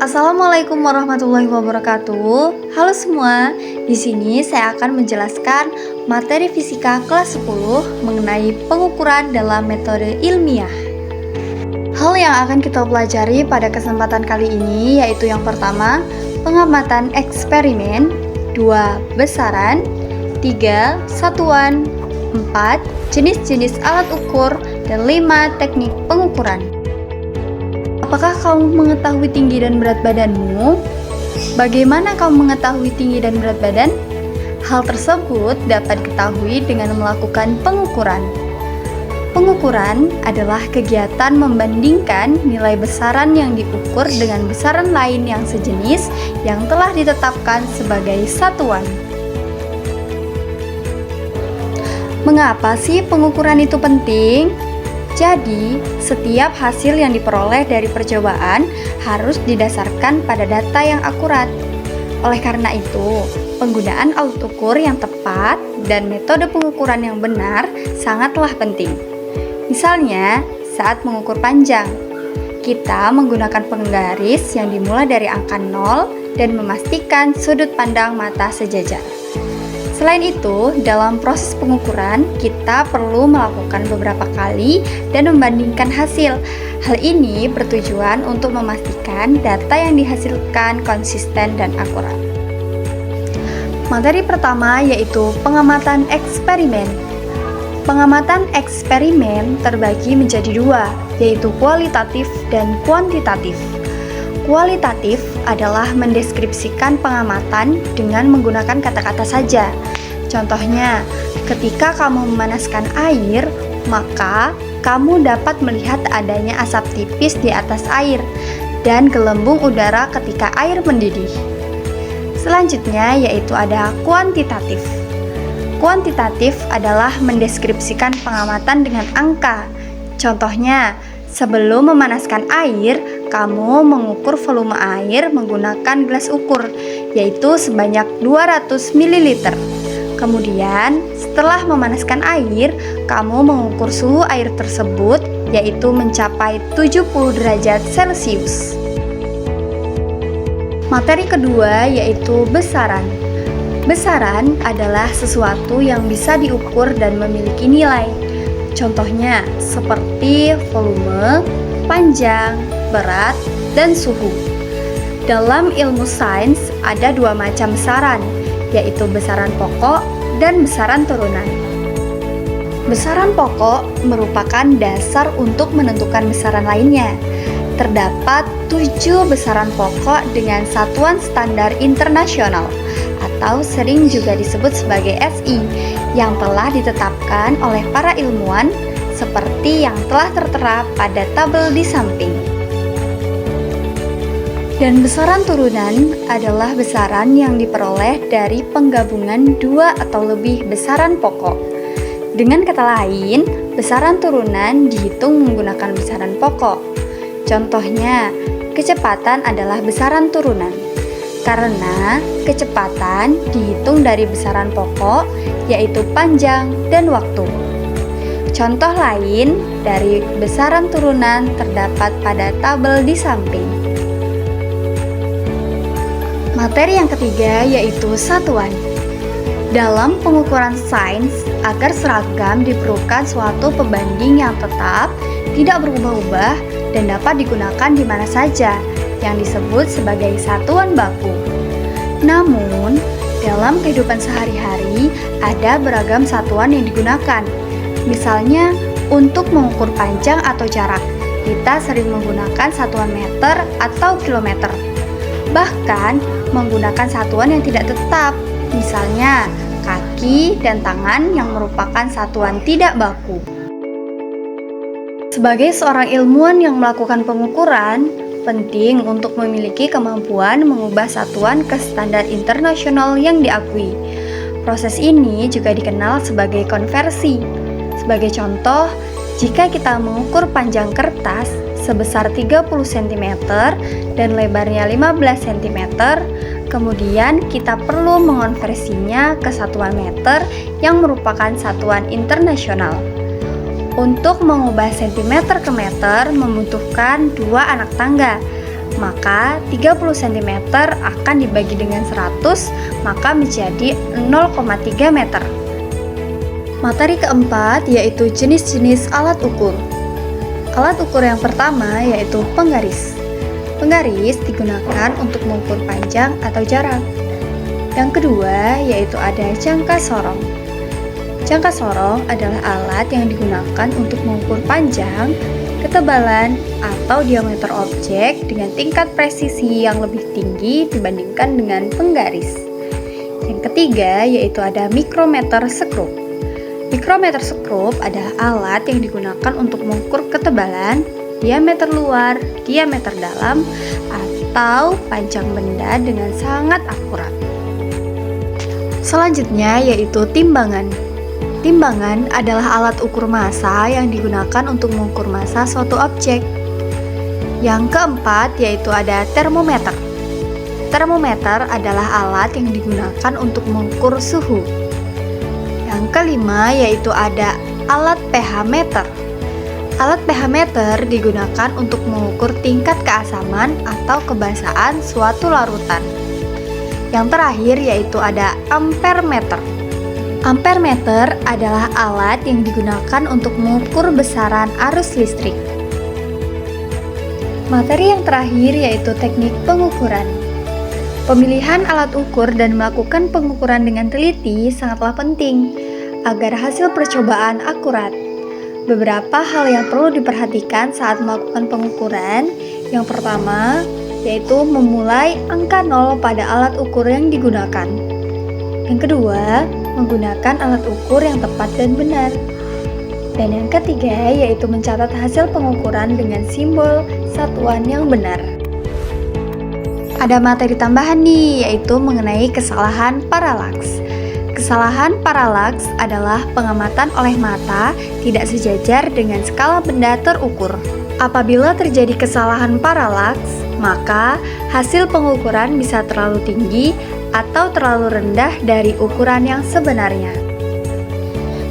Assalamualaikum warahmatullahi wabarakatuh. Halo semua, di sini saya akan menjelaskan materi fisika kelas 10 mengenai pengukuran dalam metode ilmiah. Hal yang akan kita pelajari pada kesempatan kali ini yaitu yang pertama, pengamatan eksperimen, 2 besaran, 3 satuan, 4 jenis-jenis alat ukur, dan 5 teknik pengukuran. Apakah kamu mengetahui tinggi dan berat badanmu? Bagaimana kamu mengetahui tinggi dan berat badan? Hal tersebut dapat diketahui dengan melakukan pengukuran. Pengukuran adalah kegiatan membandingkan nilai besaran yang diukur dengan besaran lain yang sejenis yang telah ditetapkan sebagai satuan. Mengapa sih pengukuran itu penting? Jadi, setiap hasil yang diperoleh dari percobaan harus didasarkan pada data yang akurat. Oleh karena itu, penggunaan alat ukur yang tepat dan metode pengukuran yang benar sangatlah penting. Misalnya, saat mengukur panjang, kita menggunakan penggaris yang dimulai dari angka 0 dan memastikan sudut pandang mata sejajar. Selain itu, dalam proses pengukuran, kita perlu melakukan beberapa kali dan membandingkan hasil. Hal ini bertujuan untuk memastikan data yang dihasilkan konsisten dan akurat. Materi pertama yaitu pengamatan eksperimen. Pengamatan eksperimen terbagi menjadi 2, yaitu kualitatif dan kuantitatif. Kualitatif adalah mendeskripsikan pengamatan dengan menggunakan kata-kata saja. Contohnya, ketika kamu memanaskan air, maka kamu dapat melihat adanya asap tipis di atas air dan gelembung udara ketika air mendidih. Selanjutnya yaitu ada kuantitatif. Kuantitatif adalah mendeskripsikan pengamatan dengan angka. Contohnya, sebelum memanaskan air, kamu mengukur volume air menggunakan gelas ukur, yaitu sebanyak 200 ml. Kemudian, setelah memanaskan air, kamu mengukur suhu air tersebut, yaitu mencapai 70 derajat Celcius. Materi kedua yaitu besaran. Besaran adalah sesuatu yang bisa diukur dan memiliki nilai. Contohnya, seperti volume, panjang, berat, dan suhu. Dalam ilmu sains ada 2 macam besaran, yaitu besaran pokok dan besaran turunan. Besaran pokok merupakan dasar untuk menentukan besaran lainnya. Terdapat 7 besaran pokok dengan satuan standar internasional atau sering juga disebut sebagai SI yang telah ditetapkan oleh para ilmuwan seperti yang telah tertera pada tabel di samping. Dan besaran turunan adalah besaran yang diperoleh dari penggabungan 2 atau lebih besaran pokok. Dengan kata lain, besaran turunan dihitung menggunakan besaran pokok. Contohnya, kecepatan adalah besaran turunan. Karena kecepatan dihitung dari besaran pokok, yaitu panjang dan waktu. Contoh lain dari besaran turunan terdapat pada tabel di samping. Materi yang ketiga yaitu satuan. Dalam pengukuran sains, agar seragam diperlukan suatu pembanding yang tetap, tidak berubah-ubah, dan dapat digunakan di mana saja, yang disebut sebagai satuan baku. Namun, dalam kehidupan sehari-hari, ada beragam satuan yang digunakan. Misalnya, untuk mengukur panjang atau jarak, kita sering menggunakan satuan meter atau kilometer. Bahkan, menggunakan satuan yang tidak tetap, misalnya kaki dan tangan yang merupakan satuan tidak baku. Sebagai seorang ilmuwan yang melakukan pengukuran, penting untuk memiliki kemampuan mengubah satuan ke standar internasional yang diakui. Proses ini juga dikenal sebagai konversi. Sebagai contoh, jika kita mengukur panjang kertas sebesar 30 cm dan lebarnya 15 cm, kemudian kita perlu mengonversinya ke satuan meter yang merupakan satuan internasional. Untuk mengubah sentimeter ke meter membutuhkan 2 anak tangga. maka 30 cm akan dibagi dengan 100, maka menjadi 0,3 meter. Materi keempat yaitu jenis-jenis alat ukur. Alat ukur yang pertama yaitu penggaris. Penggaris digunakan untuk mengukur panjang atau jarak. Yang kedua yaitu ada jangka sorong. Jangka sorong adalah alat yang digunakan untuk mengukur panjang, ketebalan, atau diameter objek dengan tingkat presisi yang lebih tinggi dibandingkan dengan penggaris. Yang ketiga yaitu ada mikrometer skrup. Mikrometer skrup adalah alat yang digunakan untuk mengukur ketebalan, diameter luar, diameter dalam, atau panjang benda dengan sangat akurat. Selanjutnya yaitu timbangan. Timbangan adalah alat ukur massa yang digunakan untuk mengukur massa suatu objek. Yang keempat yaitu ada termometer. Termometer adalah alat yang digunakan untuk mengukur suhu. Yang kelima yaitu ada alat pH meter. Alat pH meter digunakan untuk mengukur tingkat keasaman atau kebasaan suatu larutan. Yang terakhir yaitu ada ampere meter. Ampere meter adalah alat yang digunakan untuk mengukur besaran arus listrik. Materi yang terakhir yaitu teknik pengukuran. Pemilihan alat ukur dan melakukan pengukuran dengan teliti sangatlah penting agar hasil percobaan akurat. Beberapa hal yang perlu diperhatikan saat melakukan pengukuran. Yang pertama yaitu memulai angka 0 pada alat ukur yang digunakan. Yang kedua, menggunakan alat ukur yang tepat dan benar. Dan yang ketiga yaitu mencatat hasil pengukuran dengan simbol satuan yang benar. Ada materi tambahan nih, yaitu mengenai kesalahan paralaks. Kesalahan paralaks adalah pengamatan oleh mata tidak sejajar dengan skala benda terukur. Apabila terjadi kesalahan paralaks, maka hasil pengukuran bisa terlalu tinggi atau terlalu rendah dari ukuran yang sebenarnya.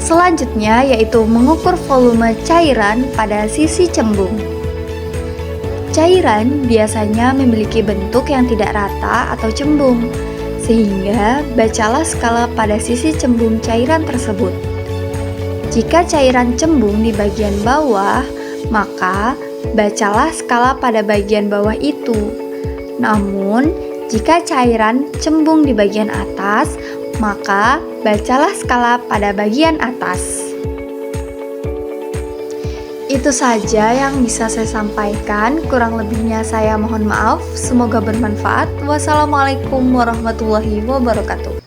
Selanjutnya yaitu mengukur volume cairan pada sisi cembung. Cairan biasanya memiliki bentuk yang tidak rata atau cembung, sehingga bacalah skala pada sisi cembung cairan tersebut. Jika cairan cembung di bagian bawah, maka bacalah skala pada bagian bawah itu. Namun, jika cairan cembung di bagian atas, maka bacalah skala pada bagian atas. Itu saja yang bisa saya sampaikan, kurang lebihnya saya mohon maaf, semoga bermanfaat. Wassalamualaikum warahmatullahi wabarakatuh.